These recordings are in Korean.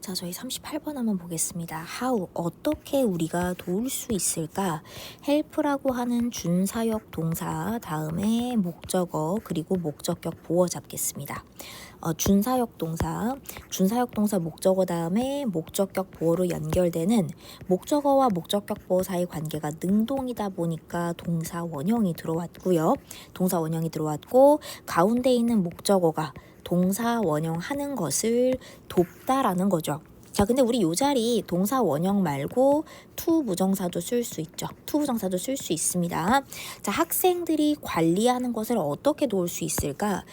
자, 저희 38번 한번 보겠습니다. How, 어떻게 우리가 도울 수 있을까? help라고 하는 준사역 동사 다음에 목적어 그리고 목적격 보어 잡겠습니다. 준사역 동사 목적어 다음에 목적격 보어로 연결되는 목적어와 목적격 보어 사이 관계가 능동이다 보니까 동사 원형이 들어왔고요. 동사 원형이 들어왔고 가운데 있는 목적어가 동사 원형 하는 것을 돕다라는 거죠. 자, 근데 우리 요 자리 동사 원형 말고 to 부정사도 쓸 수 있죠. to 부정사도 쓸 수 있습니다. 자, 학생들이 관리하는 것을 어떻게 도울 수 있을까?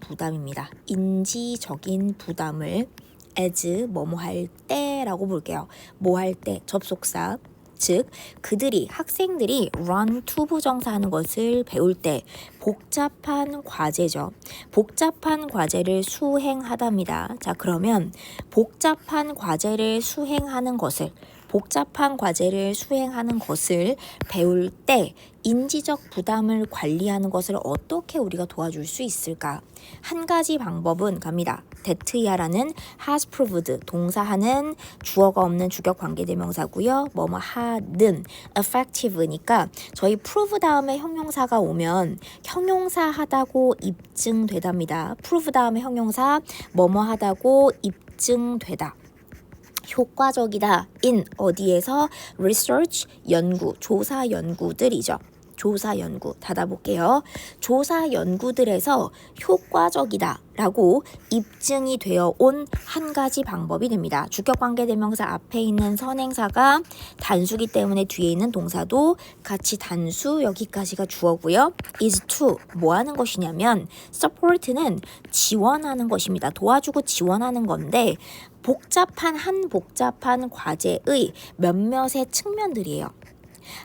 부담입니다. 인지적인 부담을 as 뭐뭐 할 때라고 볼게요. 뭐 할 때 접속사. 즉 학생들이 run to 부정사 하는 것을 배울 때 복잡한 과제죠. 복잡한 과제를 수행하답니다. 자, 그러면 복잡한 과제를 수행하는 것을 배울 때 인지적 부담을 관리하는 것을 어떻게 우리가 도와줄 수 있을까? 한 가지 방법은 갑니다. that야라는 has proved 동사하는 주어가 없는 주격 관계대명사고요. 뭐뭐 하는 effective니까 저희 prove 다음에 형용사가 오면 형용사 하다고 입증되답니다. prove 다음에 형용사 뭐뭐 하다고 입증되다. 효과적이다. in 어디에서 research 연구, 조사 연구들이죠. 조사 연구 닫아볼게요. 조사 연구들에서 효과적이다 라고 입증이 되어 온 한 가지 방법이 됩니다. 주격관계대명사 앞에 있는 선행사가 단수기 때문에 뒤에 있는 동사도 같이 단수, 여기까지가 주어고요. is to 뭐 하는 것이냐면 support는 지원하는 것입니다. 도와주고 지원하는 건데 복잡한 과제의 몇몇의 측면들이에요.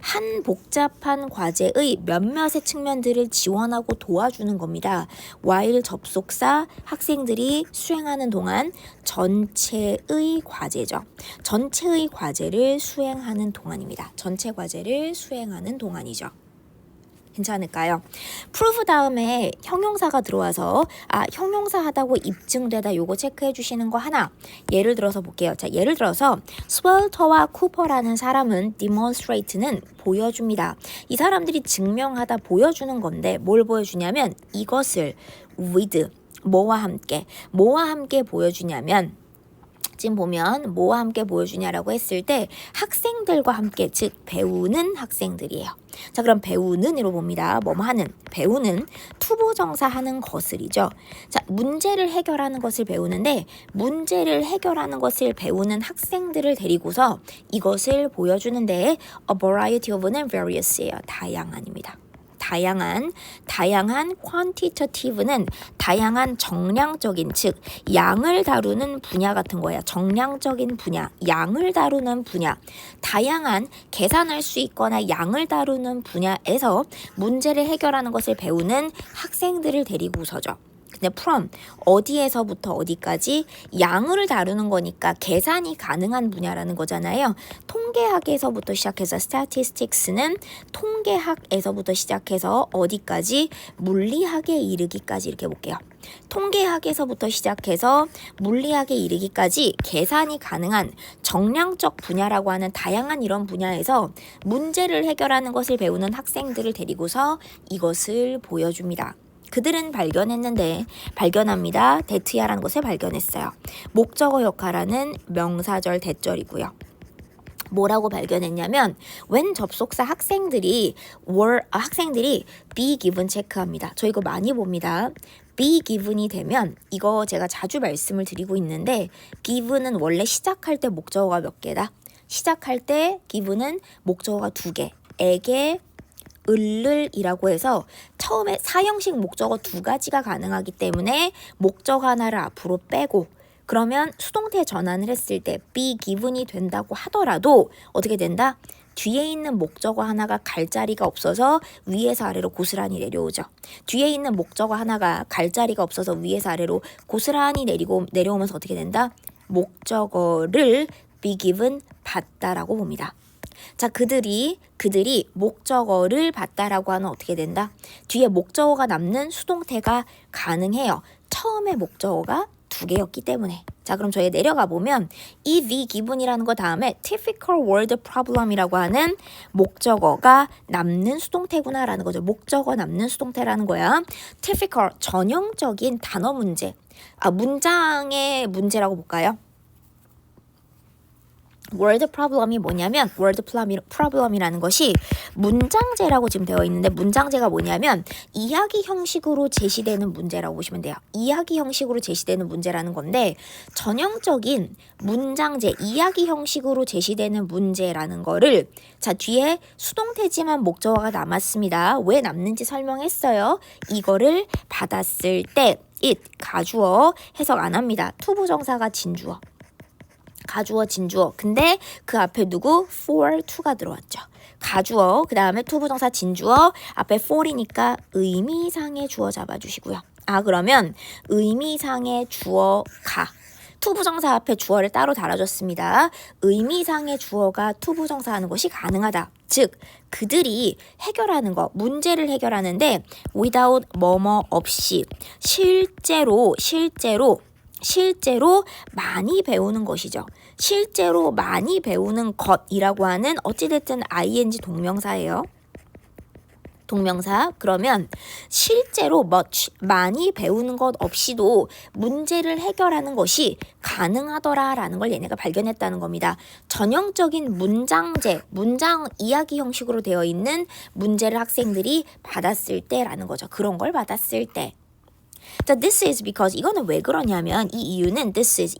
한 복잡한 과제의 몇몇의 측면들을 지원하고 도와주는 겁니다. while 접속사 학생들이 수행하는 동안 전체의 과제죠. 전체의 과제를 수행하는 동안입니다. 전체 과제를 수행하는 동안이죠. 괜찮을까요? prove 다음에 형용사가 들어와서 형용사 하다고 입증되다 요거 체크해 주시는 거 하나. 예를 들어서 볼게요. 자, 예를 들어서 스웰터와 쿠퍼라는 사람은 demonstrate는 보여줍니다. 이 사람들이 증명하다 보여주는 건데 뭘 보여주냐면 이것을 with 뭐와 함께 보여주냐면 지금 보면 뭐와 함께 보여주냐라고 했을 때 학생들과 함께 즉 배우는 학생들이에요. 자, 그럼 배우는으로 봅니다. 뭐뭐 하는 배우는 투부정사 하는 것을이죠. 자, 문제를 해결하는 것을 배우는데 문제를 해결하는 것을 배우는 학생들을 데리고서 이것을 보여주는데 a variety of는 various예요. 다양한입니다. 다양한 quantitative는 다양한 정량적인 즉 양을 다루는 분야 같은 거예요. 정량적인 분야, 양을 다루는 분야. 다양한 계산할 수 있거나 양을 다루는 분야에서 문제를 해결하는 것을 배우는 학생들을 데리고서죠. 근데 from 어디에서부터 어디까지 양을 다루는 거니까 계산이 가능한 분야라는 거잖아요. 통계학에서부터 시작해서 statistics는 통계학에서부터 시작해서 어디까지 물리학에 이르기까지 이렇게 볼게요. 통계학에서부터 시작해서 물리학에 이르기까지 계산이 가능한 정량적 분야라고 하는 다양한 이런 분야에서 문제를 해결하는 것을 배우는 학생들을 데리고서 이것을 보여줍니다. 그들은 발견합니다. that야라는 것을 발견했어요. 목적어 역할하는 명사절 대절이고요. 뭐라고 발견했냐면 when 접속사 학생들이 be given 체크합니다. 저 이거 많이 봅니다. be given이 되면 이거 제가 자주 말씀을 드리고 있는데 given은 원래 시작할 때 목적어가 몇 개다? 시작할 때 given은 목적어가 2개. 에게 을이라고 해서 처음에 사형식 목적어 2가지가 가능하기 때문에 목적어 하나를 앞으로 빼고 그러면 수동태 전환을 했을 때 be given이 된다고 하더라도 어떻게 된다? 뒤에 있는 목적어 하나가 갈 자리가 없어서 위에서 아래로 고스란히 내려오죠. 뒤에 있는 목적어 하나가 갈 자리가 없어서 위에서 아래로 고스란히 내려오면서 어떻게 된다? 목적어를 be given 받다라고 봅니다. 자, 그들이 목적어를 받다라고 하면 어떻게 된다? 뒤에 목적어가 남는 수동태가 가능해요. 처음에 목적어가 두 개였기 때문에. 자, 그럼 저희 내려가 보면 이 the given이라는 거 다음에 typical word problem이라고 하는 목적어가 남는 수동태구나라는 거죠. 목적어 남는 수동태라는 거야. typical 전형적인 단어 문제. 문장의 문제라고 볼까요? word problem이 뭐냐면 word problem이라는 것이 문장제라고 지금 되어 있는데 문장제가 뭐냐면 이야기 형식으로 제시되는 문제라고 보시면 돼요. 이야기 형식으로 제시되는 문제라는 건데 전형적인 문장제, 이야기 형식으로 제시되는 문제라는 거를 자 뒤에 수동태지만 목적어가 남았습니다. 왜 남는지 설명했어요. 이거를 받았을 때 it, 가주어 해석 안 합니다. 투부정사가 진주어. 가주어, 진주어. 근데 그 앞에 누구? for, to가 들어왔죠. 가주어, 그 다음에 투부정사 진주어, 앞에 for이니까 의미상의 주어 잡아주시고요. 그러면 의미상의 주어가 투부정사 앞에 주어를 따로 달아줬습니다. 의미상의 주어가 투부정사 하는 것이 가능하다. 즉, 그들이 해결하는 거, 문제를 해결하는데 without 뭐뭐 없이 실제로 많이 배우는 것이죠. 실제로 많이 배우는 것이라고 하는 어찌됐든 ing 동명사예요. 동명사. 그러면 실제로 much, 많이 배우는 것 없이도 문제를 해결하는 것이 가능하더라라는 걸 얘네가 발견했다는 겁니다. 전형적인 문장제, 문장 이야기 형식으로 되어 있는 문제를 학생들이 받았을 때라는 거죠. 그런 걸 받았을 때. 자, this is because 이거는 왜 그러냐면 이 이유는 this is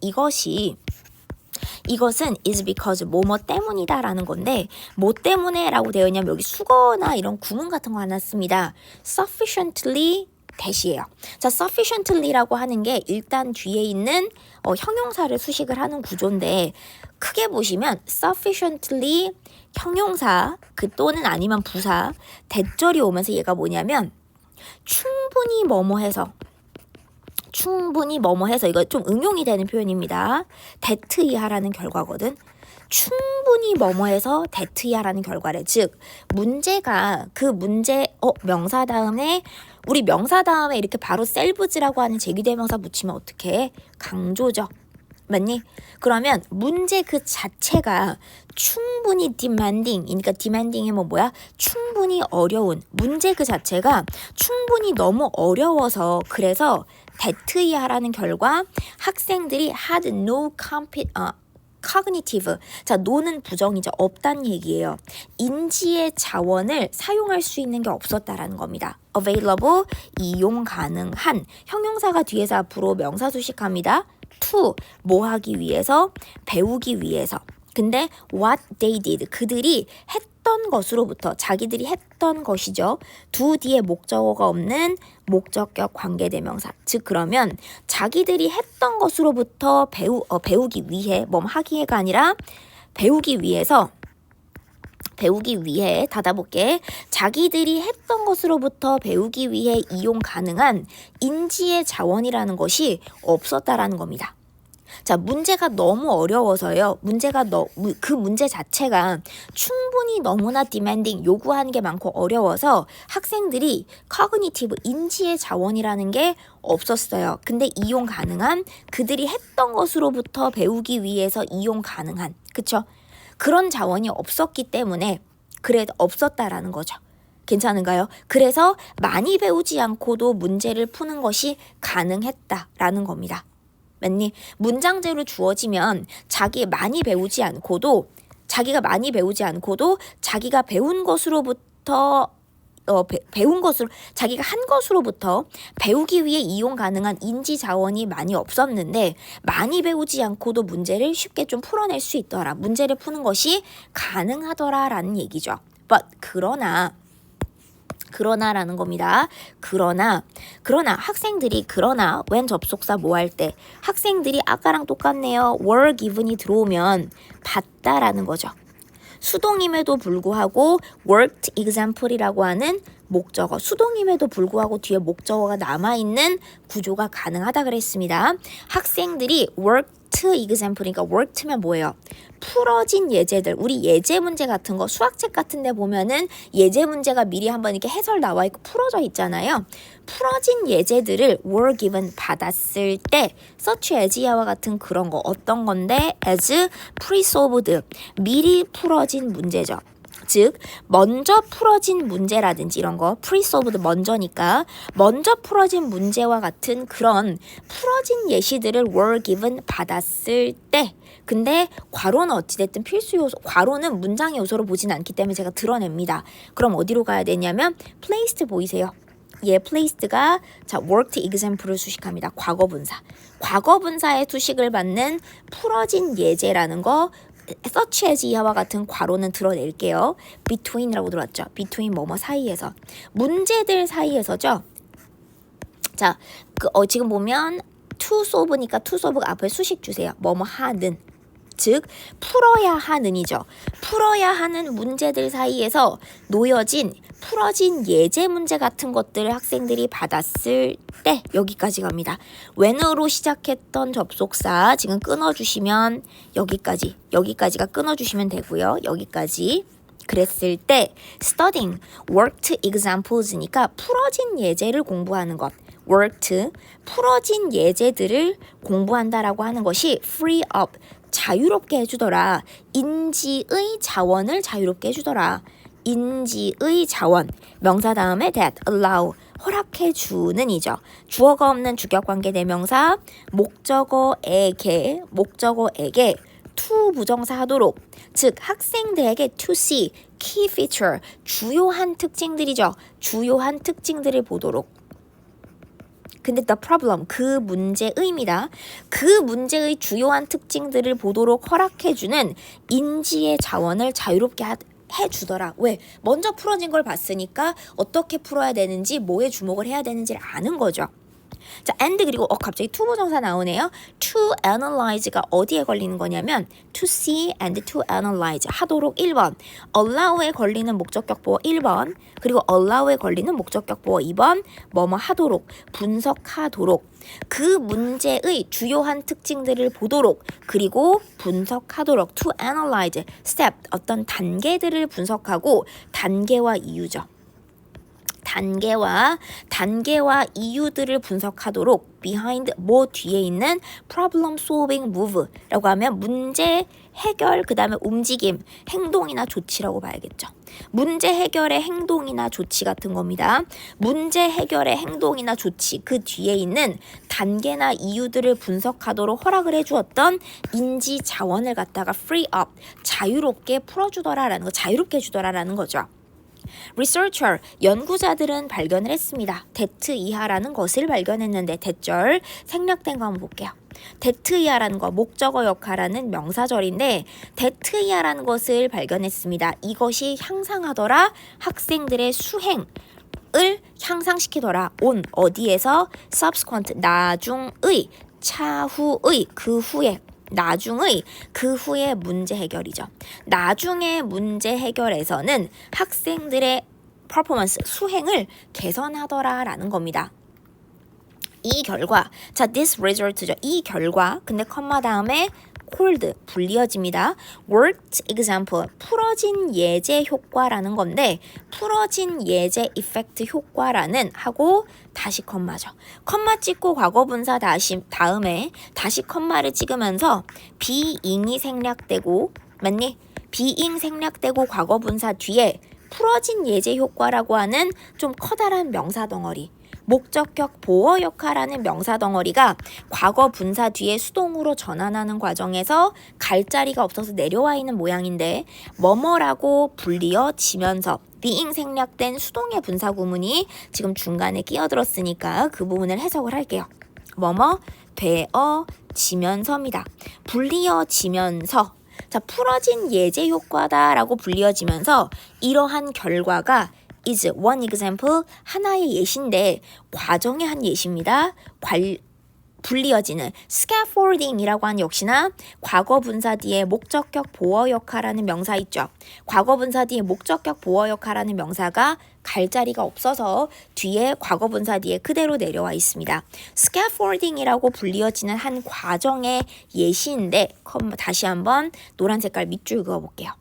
이것은 is because 뭐뭐 때문이다 라는 건데 뭐 때문에 라고 되어 있냐면 여기 수거나 이런 구문 같은 거 안 났습니다. sufficiently 대시예요. 자, sufficiently라고 하는 게 일단 뒤에 있는 형용사를 수식을 하는 구조인데 크게 보시면 sufficiently 형용사 그 또는 아니면 부사 대절이 오면서 얘가 뭐냐면 충분히 뭐뭐 해서 이거 좀 응용이 되는 표현입니다. that 이하라는 결과거든. 충분히 뭐뭐 해서 that 이하라는 결과래. 즉 문제가 그 문제 명사 다음에 우리 명사 다음에 이렇게 바로 selves라고 하는 제기대명사 붙이면 어떻게 강조죠. 맞니? 그러면 문제 그 자체가 충분히 demanding, 그러니까 demanding이 뭐야? 충분히 어려운 문제 그 자체가 충분히 너무 어려워서 그래서 that 이하라는 결과 학생들이 had no cognitive. 자, no는 부정이죠. 없다는 얘기예요. 인지의 자원을 사용할 수 있는 게 없었다라는 겁니다. available, 이용 가능한. 형용사가 뒤에서 앞으로 명사 수식합니다. to, 뭐 하기 위해서, 배우기 위해서. 근데 what they did, 그들이 했던 것으로부터, 자기들이 했던 것이죠. do 뒤에 목적어가 없는 목적격 관계대명사. 즉 그러면 자기들이 했던 것으로부터 배우기 위해, 하기가 아니라 배우기 위해 닫아볼게. 자기들이 했던 것으로부터 배우기 위해 이용 가능한 인지의 자원이라는 것이 없었다라는 겁니다. 자, 문제가 너무 어려워서요. 그 문제 자체가 충분히 너무나 demanding, 요구하는 게 많고 어려워서 학생들이 cognitive, 인지의 자원이라는 게 없었어요. 근데 이용 가능한, 그들이 했던 것으로부터 배우기 위해서 이용 가능한, 그쵸? 그런 자원이 없었기 때문에 그래도 없었다라는 거죠. 괜찮은가요? 그래서 많이 배우지 않고도 문제를 푸는 것이 가능했다라는 겁니다. 맞니? 문장제로 주어지면 자기가 많이 배우지 않고도 자기가 배운 것으로부터 자기가 한 것으로부터 배우기 위해 이용 가능한 인지 자원이 많이 없었는데 많이 배우지 않고도 문제를 쉽게 좀 풀어낼 수 있더라. 문제를 푸는 것이 가능하더라라는 얘기죠. But 그러나라는 겁니다. 그러나 학생들이 when 접속사 뭐 할 때 학생들이 아까랑 똑같네요. were given이 들어오면 봤다라는 거죠. 수동임에도 불구하고 worked example이라고 하는 목적어, 수동임에도 불구하고 뒤에 목적어가 남아있는 구조가 가능하다 그랬습니다. 학생들이 worked example이니까 worked면 뭐예요? 풀어진 예제들, 우리 예제 문제 같은 거 수학책 같은 데 보면은 예제 문제가 미리 한번 이렇게 해설 나와 있고 풀어져 있잖아요. 풀어진 예제들을 were given 받았을 때 such as야와 같은 그런 거 어떤 건데 as pre-solved 미리 풀어진 문제죠. 즉 먼저 풀어진 문제라든지 이런 거 pre-solved 먼저니까 먼저 풀어진 문제와 같은 그런 풀어진 예시들을 were given 받았을 때 근데 괄호는 어찌됐든 필수 요소 괄호는 문장의 요소로 보진 않기 때문에 제가 드러냅니다. 그럼 어디로 가야 되냐면 placed 보이세요? 예, placed가 자 worked example을 수식합니다. 과거분사. 과거분사의 수식을 받는 풀어진 예제라는 거 such as 이하와 같은 괄호는 드러낼게요. between이라고 들어왔죠. between 뭐뭐 사이에서. 문제들 사이에서죠. 자, 지금 보면 to solve니까 to solve 앞에 수식 주세요. 뭐뭐 하는. 즉 풀어야 하는이죠. 풀어야 하는 문제들 사이에서 놓여진 풀어진 예제 문제 같은 것들을 학생들이 받았을 때 여기까지 갑니다. when으로 시작했던 접속사 지금 끊어주시면 여기까지가 끊어주시면 되고요. 여기까지 그랬을 때 studying worked examples니까 풀어진 예제를 공부하는 것 worked 풀어진 예제들을 공부한다라고 하는 것이 free up 자유롭게 해주더라. 인지의 자원을 자유롭게 해주더라. 인지의 자원 명사 다음에 that allow 허락해주는 이죠. 주어가 없는 주격관계 대명사 목적어에게 to 부정사 하도록 즉 학생들에게 to see key feature 주요한 특징들이죠. 주요한 특징들을 보도록 근데 the problem, 그 문제의입니다. 그 문제의 주요한 특징들을 보도록 허락해주는 인지의 자원을 자유롭게 해주더라. 왜? 먼저 풀어진 걸 봤으니까 어떻게 풀어야 되는지 뭐에 주목을 해야 되는지를 아는 거죠. 자, and 그리고 갑자기 to 부정사 나오네요. to analyze가 어디에 걸리는 거냐면 to see and to analyze 하도록 1번 allow에 걸리는 목적격 보어 1번 그리고 allow에 걸리는 목적격 보어 2번 뭐뭐 하도록 분석하도록 그 문제의 주요한 특징들을 보도록 그리고 분석하도록 to analyze step 어떤 단계들을 분석하고 단계와 이유죠. 단계와 이유들을 분석하도록 behind 뭐 뒤에 있는 problem solving move라고 하면 문제 해결 그 다음에 움직임 행동이나 조치라고 봐야겠죠. 문제 해결의 행동이나 조치 같은 겁니다. 문제 해결의 행동이나 조치 그 뒤에 있는 단계나 이유들을 분석하도록 허락을 해주었던 인지 자원을 갖다가 free up 자유롭게 풀어주더라라는 거 자유롭게 해주더라라는 거죠. Researcher, 연구자들은 발견을 했습니다. that 이하라는 것을 발견했는데 대절 생략된 거 한번 볼게요. that 이하라는 거 목적어 역할하는 명사절인데 that 이하라는 것을 발견했습니다. 이것이 향상하더라 학생들의 수행을 향상시키더라. on 어디에서 subsequent 나중의 차후의 그 후에 나중의 그 후의 문제 해결이죠. 나중의 문제 해결에서는 학생들의 퍼포먼스, 수행을 개선하더라라는 겁니다. 이 결과, 자, this result죠. 이 결과, 근데 컴마 다음에 cold, 불리어집니다. worked example, 풀어진 예제 효과라는 건데 풀어진 예제 effect 효과라는 하고 다시 컴마죠. 컴마 찍고 과거분사 다음에 다시 컴마를 찍으면서 being이 생략되고 맞니? being 생략되고 과거분사 뒤에 풀어진 예제 효과라고 하는 좀 커다란 명사 덩어리 목적격 보어 역할하는 명사 덩어리가 과거 분사 뒤에 수동으로 전환하는 과정에서 갈 자리가 없어서 내려와 있는 모양인데 뭐뭐라고 불리어지면서 being 생략된 수동의 분사 구문이 지금 중간에 끼어들었으니까 그 부분을 해석을 할게요. 뭐뭐 되어지면서입니다. 불리어지면서 자 풀어진 예제 효과다라고 불리어지면서 이러한 결과가 is one example 하나의 예시인데 과정의 한 예시입니다. 불리어지는 scaffolding이라고 하는 역시나 과거 분사 뒤에 목적격 보어 역할하는 명사 있죠. 과거 분사 뒤에 목적격 보어 역할하는 명사가 갈 자리가 없어서 뒤에 과거 분사 뒤에 그대로 내려와 있습니다. scaffolding이라고 불리어지는 한 과정의 예시인데 다시 한번 노란 색깔 밑줄 그어볼게요.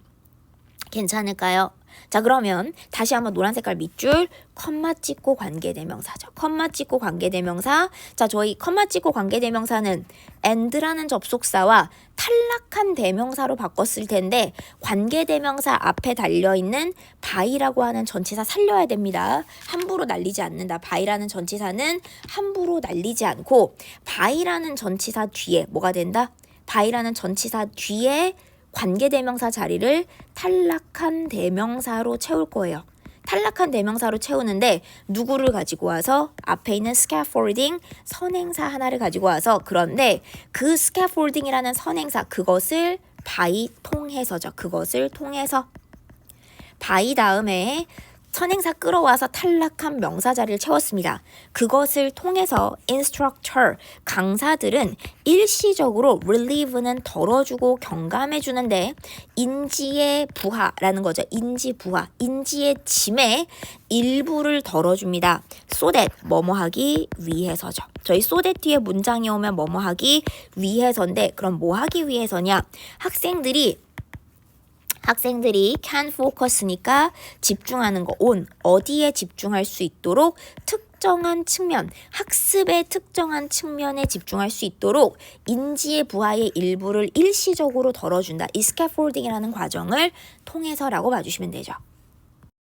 괜찮을까요? 자, 그러면 다시 한번 노란 색깔 밑줄, 컴마 찍고 관계대명사죠. 컴마 찍고 관계대명사. 자, 저희 컴마 찍고 관계대명사는 and라는 접속사와 탈락한 대명사로 바꿨을 텐데 관계대명사 앞에 달려있는 by라고 하는 전치사 살려야 됩니다. 함부로 날리지 않는다. by라는 전치사는 함부로 날리지 않고 by라는 전치사 뒤에 뭐가 된다? by라는 전치사 뒤에 관계대명사 자리를 탈락한 대명사로 채울 거예요. 탈락한 대명사로 채우는데 누구를 가지고 와서 앞에 있는 scaffolding 선행사 하나를 가지고 와서 그런데 그 scaffolding이라는 선행사 그것을 by 통해서죠. 그것을 통해서 by 다음에 선행사 끌어와서 탈락한 명사 자리를 채웠습니다. 그것을 통해서 instructor, 강사들은 일시적으로 relieve는 덜어주고 경감해주는데 인지의 부하라는 거죠. 인지 부하, 인지의 짐의 일부를 덜어줍니다. so that 뭐뭐하기 위해서죠. 저희 so that 뒤에 문장이 오면 뭐뭐하기 위해서인데 그럼 뭐하기 위해서냐? 학생들이 can focus니까 집중하는 거 on 어디에 집중할 수 있도록 특정한 측면 학습의 특정한 측면에 집중할 수 있도록 인지의 부하의 일부를 일시적으로 덜어준다. 이 scaffolding이라는 과정을 통해서라고 봐주시면 되죠.